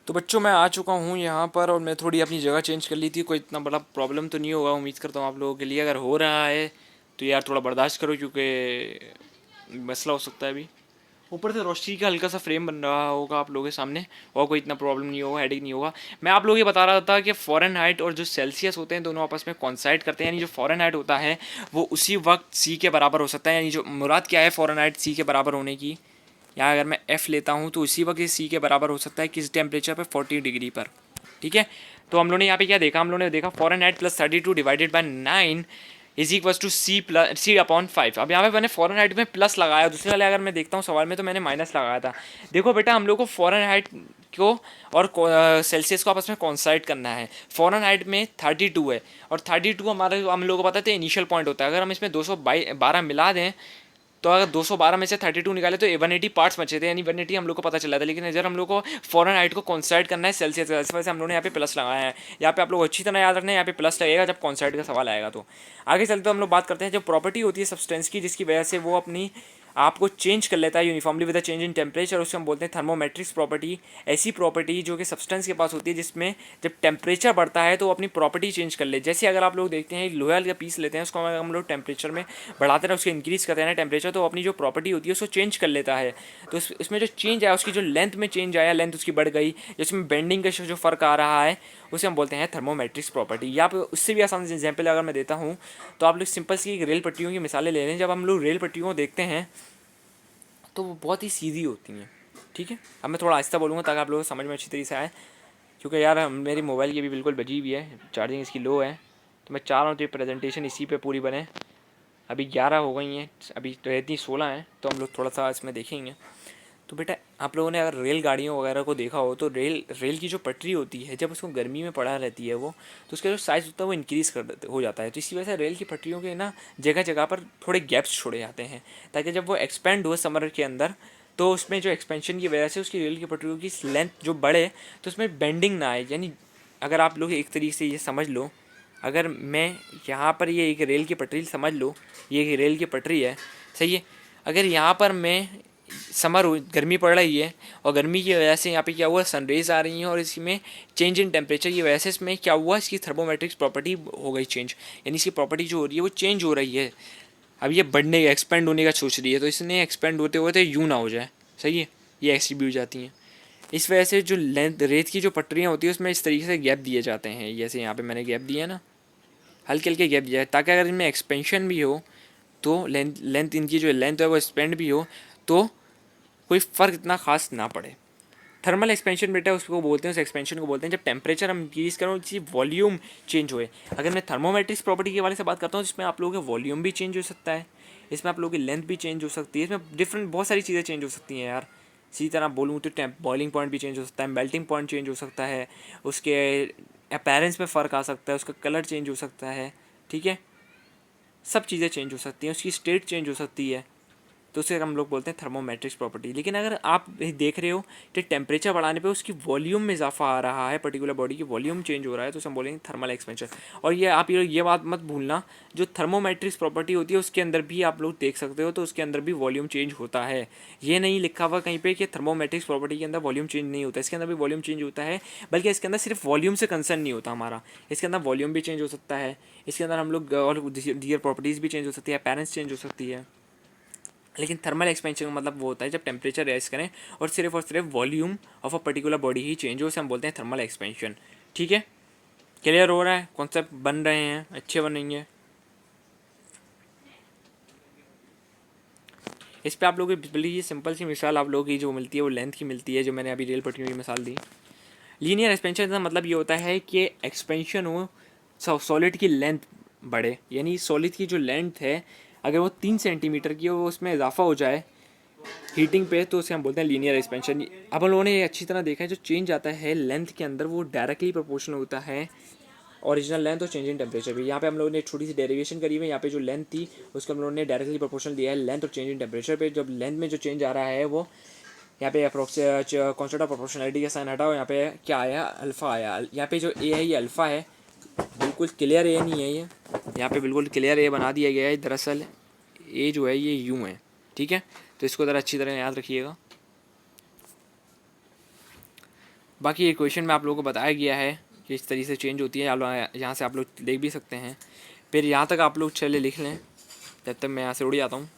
तो बच्चों मैं आ चुका हूँ यहाँ पर, और मैं थोड़ी अपनी जगह चेंज कर ली थी। कोई इतना बड़ा प्रॉब्लम तो नहीं होगा, उम्मीद करता हूँ आप लोगों के लिए। अगर हो रहा है तो यार थोड़ा बर्दाश्त करो, क्योंकि मसला हो सकता है अभी। ऊपर से रोशनी का हल्का सा फ्रेम बन रहा होगा आप लोगों के सामने, और कोई इतना प्रॉब्लम नहीं होगा, हेडेक नहीं होगा। मैं आप लोगों को ये बता रहा था कि फ़ॉरेन हाइट और जो सेल्सियस होते हैं दोनों आपस में कॉन्साइड करते हैं। यानी जो फ़ॉरेन हाइट होता है वो उसी वक्त सी के बराबर हो सकता है। यानी जो मुराद क्या है फ़ॉरेन हाइट सी के बराबर होने की, यहाँ अगर मैं एफ़ लेता हूँ तो उसी वक्त सी के बराबर हो सकता है किस टेम्परेचर पर, 40 डिग्री पर। ठीक है। तो हम लोगों ने यहाँ पे क्या देखा, हम लोगों ने देखा foreign height plus 32 divided by 9 is equal to C/4। अब यहाँ पे मैंने फ़ॉरेन हाइट में प्लस लगाया, दूसरे वाले अगर मैं देखता हूँ सवाल में तो मैंने माइनस लगाया था। देखो बेटा, हम लोग को फ़ॉरेन हाइट को और सेल्सियस को आपस में कॉन्साइड करना है। फ़ॉरेन हाइट में 32 है, और 32 हमारे हम लोगों को पता है इनिशियल पॉइंट होता है। अगर हम इसमें 212 मिला दें तो अगर 212 में से 32 निकाले तो 180 पार्ट्स बचे थे, यानी 180 हम लोग को पता चला था। लेकिन इधर हम लोग को फॉरेन हाइट को कॉन्साइड करना है सेल्सियस का, इस वजह से हम लोगों ने यहाँ पे प्लस लगाया है। यहाँ पे आप लोग अच्छी तरह याद रखना है, यहाँ पे प्लस लगेगा जब कॉन्साइड का सवाल आएगा। तो आगे चलते तो हम लोग बात करते हैं जो प्रॉपर्टी होती है सब्सटेंस की, जिसकी वजह से वो अपनी आपको चेंज कर लेता है uniformly with a change in temperature, उसको हम बोलते हैं थर्मोमेट्रिक्स प्रॉपर्टी। ऐसी प्रॉपर्टी जो कि सब्सटेंस के पास होती है जिसमें जब टेम्परेचर बढ़ता है तो वो अपनी प्रॉपर्टी चेंज कर ले। जैसे अगर आप लोग देखते हैं लोहा का पीस लेते हैं, उसको हम लोग टेम्परेचर में बढ़ाते हैं, उसको इंक्रीज़ करते हैं ना टेम्परेचर, तो अपनी जो प्रॉपर्टी होती है उसको चेंज कर लेता है। तो उसमें जो चेंज आया, उसकी जो लेंथ में चेंज आया, लेंथ उसकी बढ़ गई, जिसमें बेंडिंग का जो फ़र्क आ रहा है उसे हम बोलते हैं थर्मोमेट्रिक्स प्रॉपर्टी। या फिर उससे भी आसान एग्जाम्पल अगर मैं देता हूँ तो आप लोग सिंपल सी रेल पट्टियों की मिसालें ले लें। जब हम लोग रेल पट्टियों को देखते हैं तो वो बहुत ही सीधी होती हैं। ठीक है। अब मैं थोड़ा आहिस्ता बोलूँगा ताकि आप लोगों को समझ में अच्छी तरीके से आए, क्योंकि यार मेरी मोबाइल की भी बिल्कुल बजी हुई है, चार्जिंग इसकी लो है। तो मैं चाह रहा हूँ तो ये प्रेजेंटेशन इसी पे पूरी बने। अभी 11 हो गई हैं, अभी तो इतनी 16 हैं, तो हम लोग थोड़ा सा इसमें देखेंगे। तो बेटा, आप लोगों ने अगर रेलगाड़ियों वगैरह को देखा हो तो रेल रेल की जो पटरी होती है, जब उसको गर्मी में पड़ा रहती है वो, तो उसका जो साइज़ होता है वो इंक्रीज़ हो जाता है। तो इसी वजह से रेल की पटरियों के ना जगह जगह पर थोड़े गैप्स छोड़े जाते हैं, ताकि जब वो एक्सपेंड हो समर के अंदर तो उसमें जो एक्सपेंशन की वजह से उसकी रेल की पटरियों की लेंथ जो बढ़े तो उसमें बेंडिंग ना आए। यानी अगर आप लोग एक तरीके से ये समझ लो, अगर मैं यहाँ पर ये एक रेल की पटरी समझ लो, ये एक रेल की पटरी है, सही है। अगर यहाँ पर मैं समर गर्मी पड़ रही है और गर्मी की वजह से यहाँ पे क्या हुआ, सनरेज आ रही हैं, और इसमें चेंज इन टेम्परेचर की वजह से इसमें क्या हुआ, इसकी थर्मोमेट्रिक्स प्रॉपर्टी हो गई चेंज। यानी इसकी प्रॉपर्टी जो हो रही है वो चेंज हो रही है। अब ये बढ़ने एक्सपेंड होने का सोच रही है, तो इसने एक्सपेंड होते होते यूँ ना हो जाए, सही है, ये ऐसी भी हो जाती हैं। इस वजह से जो लेंथ रेत की जो पटरियाँ होती है उसमें इस तरीके से गैप दिए जाते हैं, जैसे यहाँ पे मैंने गैप दिया ना, हल्के हल्के गैप दिया है, ताकि अगर इनमें एक्सपेंशन भी हो तो लेंथ लेंथ इनकी जो लेंथ है वो एक्सपेंड भी हो, तो कोई फ़र्क इतना खास ना पड़े। थर्मल एक्सपेंशन बेटा उसको बोलते हैं, उस एक्सपेंशन को बोलते हैं जब टेम्परेचर हम इंक्रीज़ करें उसकी वॉल्यूम चेंज होए। अगर मैं थर्मोमेट्रिक्स प्रॉपर्टी के बारे से बात करता हूँ, जिसमें आप लोगों का वॉल्यूम भी चेंज हो सकता है, इसमें आप लोगों की लेंथ भी चेंज हो सकती है, इसमें डिफरेंट बहुत सारी चीज़ें चेंज हो सकती हैं यार। इसी तरह बोलूँ तो बॉइलिंग पॉइंट भी चेंज हो सकता है, मेल्टिंग पॉइंट चेंज हो सकता है, उसके अपैरेंस में फ़र्क आ सकता है, उसका कलर चेंज हो सकता है। ठीक है। सब चीज़ें चेंज हो सकती हैं, उसकी स्टेट चेंज हो सकती है, तो उसे हम लोग बोलते हैं थर्मोमेट्रिक्स प्रॉपर्टी। लेकिन अगर आप देख रहे हो कि टेम्परेचर बढ़ाने पे उसकी वॉल्यूम में इजाफा आ रहा है, पर्टिकुलर बॉडी की वॉल्यूम चेंज हो रहा है, तो उसे हम बोलेंगे थर्मल एक्सपेंशन। और ये आप ये बात मत भूलना, जो थर्मोमेट्रिक्स प्रॉपर्टी होती है उसके अंदर भी आप लोग देख सकते हो, तो उसके अंदर भी वॉल्यूम चेंज होता है। ये नहीं लिखा हुआ कहीं पे कि थर्मोमेट्रिक्स प्रॉपर्टी के अंदर वॉल्यूम चेंज नहीं होता, इसके अंदर भी वॉल्यूम चेंज होता है। बल्कि इसके अंदर सिर्फ वॉल्यूम से कंसर्न नहीं होता हमारा, इसके अंदर वॉल्यूम भी चेंज हो सकता है, इसके अंदर हम लोग और दीगर प्रॉपर्टीज़ भी चेंज हो सकती है, अपीयरेंस चेंज हो सकती है। लेकिन थर्मल एक्सपेंशन का मतलब वो होता है जब टेम्परेचर राइज करें और सिर्फ volume of a particular body he change हो, उसे हम बोलते हैं थर्मल एक्सपेंशन। ठीक है। क्लियर हो रहा है, कॉन्सेप्ट बन रहे हैं, अच्छे बनेंगे। इस पर आप लोगों की बड़ी सिंपल सी मिसाल आप लोगों की जो मिलती है वो लेंथ की मिलती है, जो मैंने अभी रेल पटरियों की मिसाल दी। लीनियर एक्सपेंशन का मतलब ये होता है कि एक्सपेंशन हो, सॉलिड की लेंथ बढ़े। यानी सॉलिड की जो लेंथ है अगर वो 3 सेंटीमीटर की हो, उसमें इजाफा हो जाए हीटिंग पे, तो उसे हम बोलते हैं लीनियर एक्सपेंशन। अब हम लोगों ने ये अच्छी तरह देखा है, जो चेंज आता है लेंथ के अंदर वो डायरेक्टली प्रोपोर्शनल होता है ओरिजिनल लेंथ और चेंज इन टेम्परेचर भी। यहाँ पे हम लोगों ने एक छोटी सी डेरिवेशन करी हुई है, यहाँ पे जो लेंथ थी उसको हम लोगों ने डायरेक्टली प्रोपोर्शनल दिया है लेंथ और चेंज इन टेम्परेचर पे। जब लेंथ में जो चेंज आ रहा है वो यहाँ पे कॉन्सेप्ट ऑफ प्रोपोर्शनलिटी का साइन हटाओ, यहाँ पे क्या आया, अल्फ़ा आया। यहाँ पे जो ए है ये अल्फ़ा है, बिल्कुल क्लियर ए नहीं है ये, यहाँ पे बिल्कुल क्लियर ए बना दिया गया है। दरअसल ए जो है ये यूँ है, ठीक है। तो इसको ज़रा अच्छी तरह याद रखिएगा। बाकी ये क्वेश्चन में आप लोगों को बताया गया है कि इस तरीके से चेंज होती है, आप लोग यहाँ से आप लोग देख भी सकते हैं। फिर यहाँ तक आप लोग चले लिख लें, जब तक मैं यहाँ से उड़ जाता हूँ।